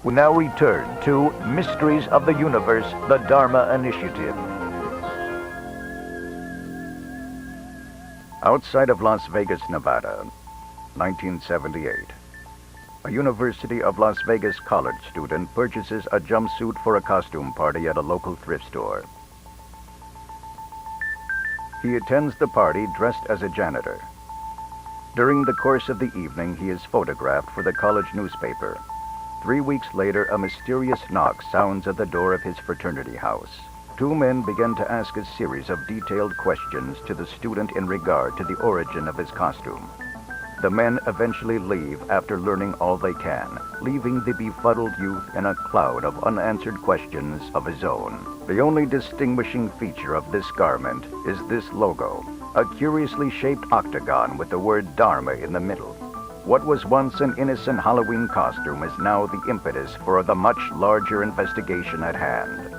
We now return to Mysteries of the Universe, the Dharma Initiative. Outside of Las Vegas, Nevada, 1978. A University of Las Vegas college student purchases a jumpsuit for a costume party at a local thrift store. He attends the party dressed as a janitor. During the course of the evening, he is photographed for the college newspaper. 3 weeks later, a mysterious knock sounds at the door of his fraternity house. Two men begin to ask a series of detailed questions to the student in regard to the origin of his costume. The men eventually leave after learning all they can, leaving the befuddled youth in a cloud of unanswered questions of his own. The only distinguishing feature of this garment is this logo, a curiously shaped octagon with the word Dharma in the middle. What was once an innocent Halloween costume is now the impetus for the much larger investigation at hand.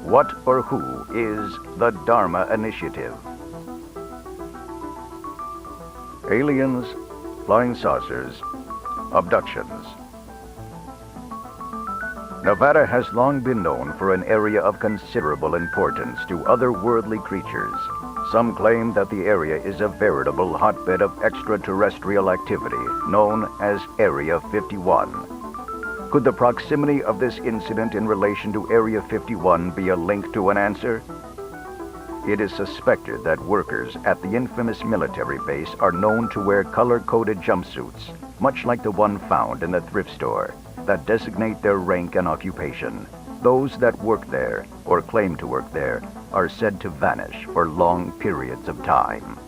What or who is the Dharma Initiative? Aliens, flying saucers, abductions. Nevada has long been known for an area of considerable importance to otherworldly creatures. Some claim that the area is a veritable hotbed of extraterrestrial activity, known as Area 51. Could the proximity of this incident in relation to Area 51 be a link to an answer? It is suspected that workers at the infamous military base are known to wear color-coded jumpsuits, much like the one found in the thrift store, that designate their rank and occupation. Those that work there, or claim to work there, are said to vanish for long periods of time.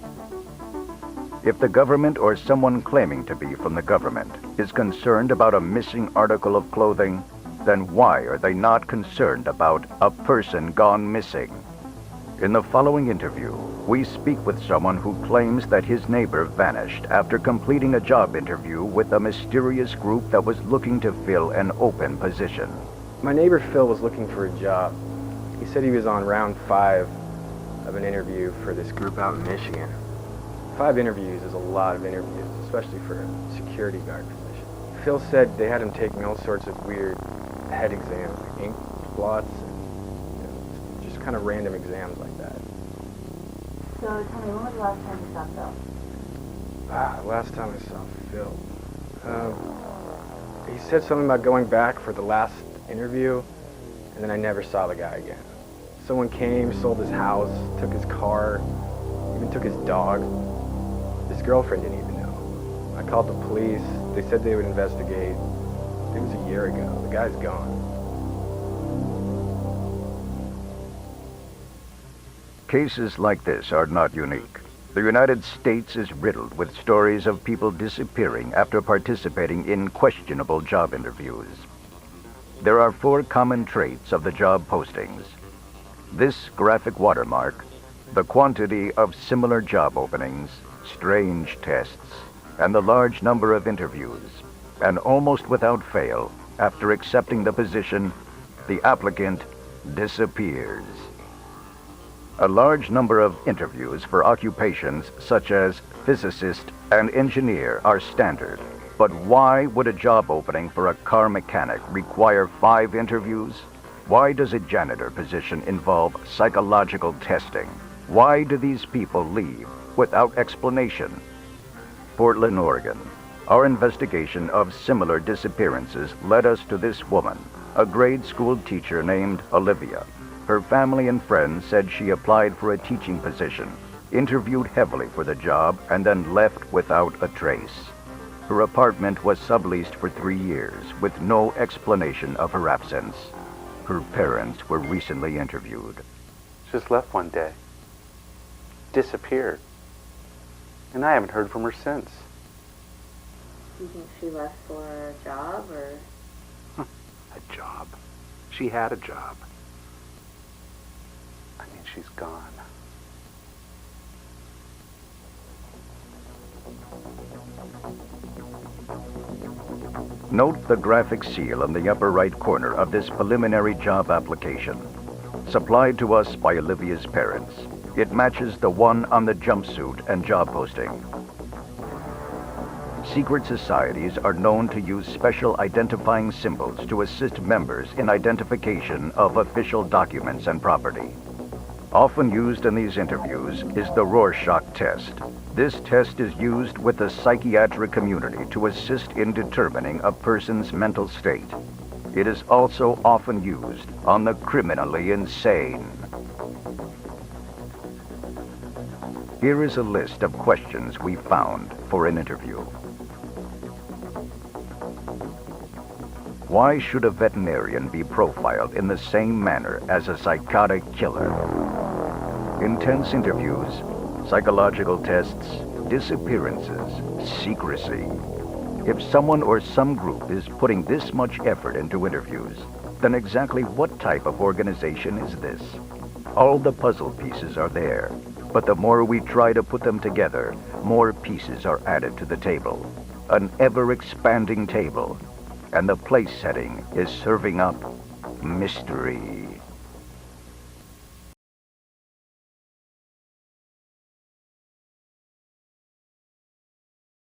If the government or someone claiming to be from the government is concerned about a missing article of clothing, then why are they not concerned about a person gone missing? In the following interview, we speak with someone who claims that his neighbor vanished after completing a job interview with a mysterious group that was looking to fill an open position. My neighbor Phil was looking for a job. He said he was on round 5 of an interview for this group out in Michigan. 5 interviews is a lot of interviews, especially for a security guard position. Phil said they had him taking all sorts of weird head exams, like ink blots, and just kind of random exams like that. So tell me, when was the last time you saw Phil? Last time I saw Phil. He said something about going back for the last interview, and then I never saw the guy again. Someone came, sold his house, took his car, even took his dog. His girlfriend didn't even know. I called the police. They said they would investigate. It was a year ago. The guy's gone. Cases like this are not unique. The United States is riddled with stories of people disappearing after participating in questionable job interviews. There are 4 common traits of the job postings. This graphic watermark, the quantity of similar job openings, strange tests, and the large number of interviews. And almost without fail, after accepting the position, the applicant disappears. A large number of interviews for occupations such as physicist and engineer are standard. But why would a job opening for a car mechanic require 5 interviews? Why does a janitor position involve psychological testing? Why do these people leave without explanation? Portland, Oregon. Our investigation of similar disappearances led us to this woman, a grade school teacher named Olivia. Her family and friends said she applied for a teaching position, interviewed heavily for the job, and then left without a trace. Her apartment was subleased for 3 years with no explanation of her absence. Her parents were recently interviewed. Just left one day. Disappeared. And I haven't heard from her since. Do you think she left for a job, or? A job. She had a job. I mean, she's gone. Note the graphic seal on the upper right corner of this preliminary job application. Supplied to us by Olivia's parents, it matches the one on the jumpsuit and job posting. secret societies are known to use special identifying symbols to assist members in identification of official documents and property. Often used in these interviews is the Rorschach test. This test is used with the psychiatric community to assist in determining a person's mental state. It is also often used on the criminally insane. Here is a list of questions we found for an interview. Why should a veterinarian be profiled in the same manner as a psychotic killer? Intense interviews, psychological tests, disappearances, secrecy. If someone or some group is putting this much effort into interviews, then exactly what type of organization is this? All the puzzle pieces are there, but the more we try to put them together, more pieces are added to the table. An ever-expanding table, and the place setting is serving up mystery.